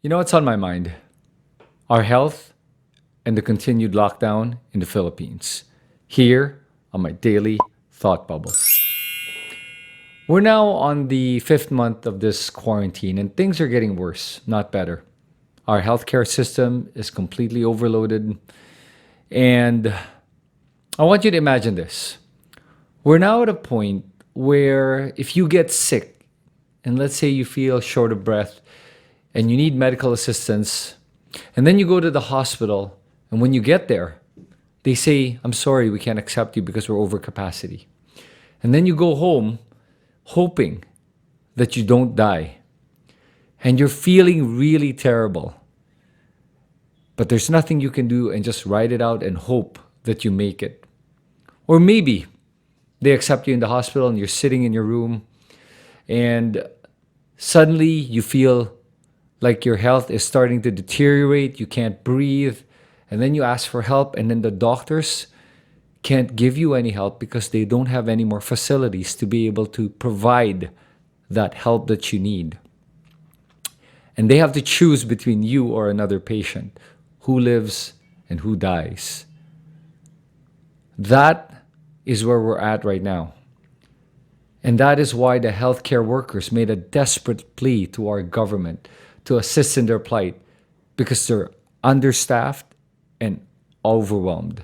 You know what's on my mind? Our health and the continued lockdown in the Philippines. Here on my daily thought bubble. We're now on the fifth month of this quarantine and things are getting worse, not better. Our healthcare system is completely overloaded. And I want you to imagine this. We're now at a point where if you get sick, and let's say you feel short of breath and you need medical assistance, and then you go to the hospital, and when you get there, they say, I'm sorry, we can't accept you because we're over capacity. And then you go home hoping that you don't die. And you're feeling really terrible. But there's nothing you can do and just ride it out and hope that you make it. Or maybe they accept you in the hospital and you're sitting in your room and suddenly you feel like your health is starting to deteriorate, you can't breathe, and then you ask for help, and then the doctors can't give you any help because they don't have any more facilities to be able to provide that help that you need. And they have to choose between you or another patient, who lives and who dies. That is where we're at right now. And that is why the healthcare workers made a desperate plea to our government to assist in their plight because they're understaffed and overwhelmed.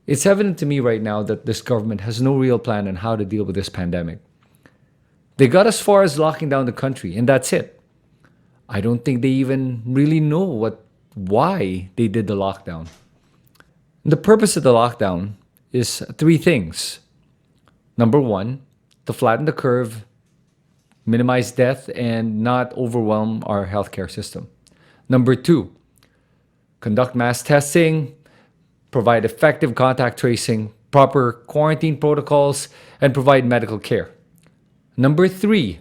It's evident to me right now that this government has no real plan on how to deal with this pandemic. They got as far as locking down the country, and that's it. I don't think they even really know why they did the lockdown. The purpose of the lockdown is three things. Number one, to flatten the curve, minimize death, and not overwhelm our healthcare system. Number two, conduct mass testing, provide effective contact tracing, proper quarantine protocols, and provide medical care. Number three,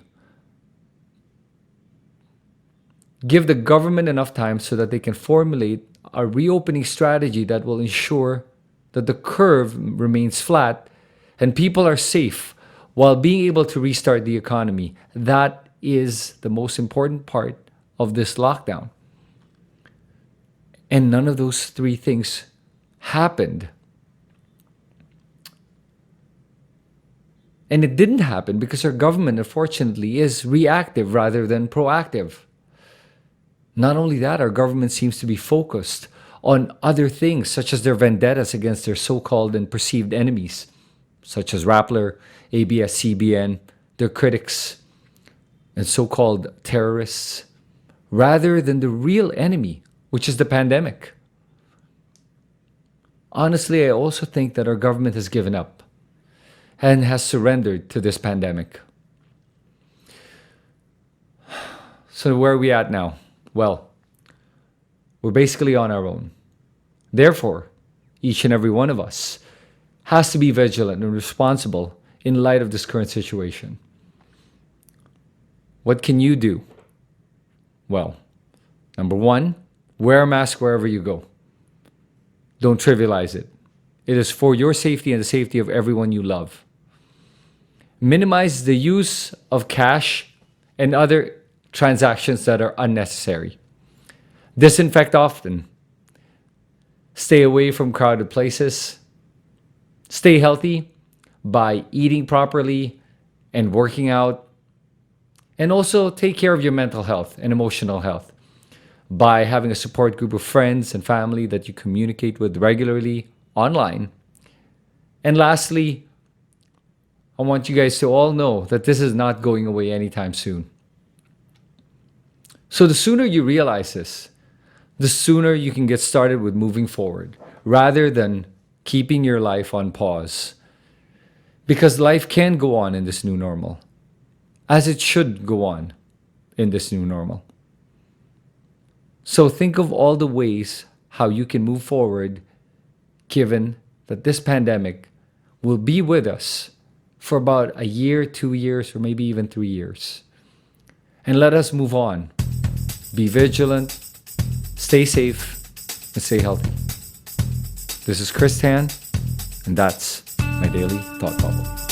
give the government enough time so that they can formulate a reopening strategy that will ensure that the curve remains flat and people are safe while being able to restart the economy. That is the most important part of this lockdown. And none of those three things happened. And it didn't happen because our government, unfortunately, is reactive rather than proactive. Not only that, our government seems to be focused on other things, such as their vendettas against their so-called and perceived enemies, such as Rappler, ABS-CBN, their critics, and so-called terrorists, rather than the real enemy, which is the pandemic. Honestly, I also think that our government has given up and has surrendered to this pandemic. So where are we at now? Well, we're basically on our own. Therefore, each and every one of us has to be vigilant and responsible in light of this current situation. What can you do? Well, number one, wear a mask wherever you go. Don't trivialize it. It is for your safety and the safety of everyone you love. Minimize the use of cash and other transactions that are unnecessary. Disinfect often. Stay away from crowded places. Stay healthy by eating properly and working out. And also take care of your mental health and emotional health by having a support group of friends and family that you communicate with regularly online. And lastly, I want you guys to all know that this is not going away anytime soon. So the sooner you realize this, the sooner you can get started with moving forward rather than keeping your life on pause. Because life can go on in this new normal, as it should go on in this new normal. So think of all the ways how you can move forward given that this pandemic will be with us for about a year, 2 years, or maybe even 3 years. And let us move on. Be vigilant, stay safe, and stay healthy. This is Chris Tan, and that's my Daily Thought Bubble.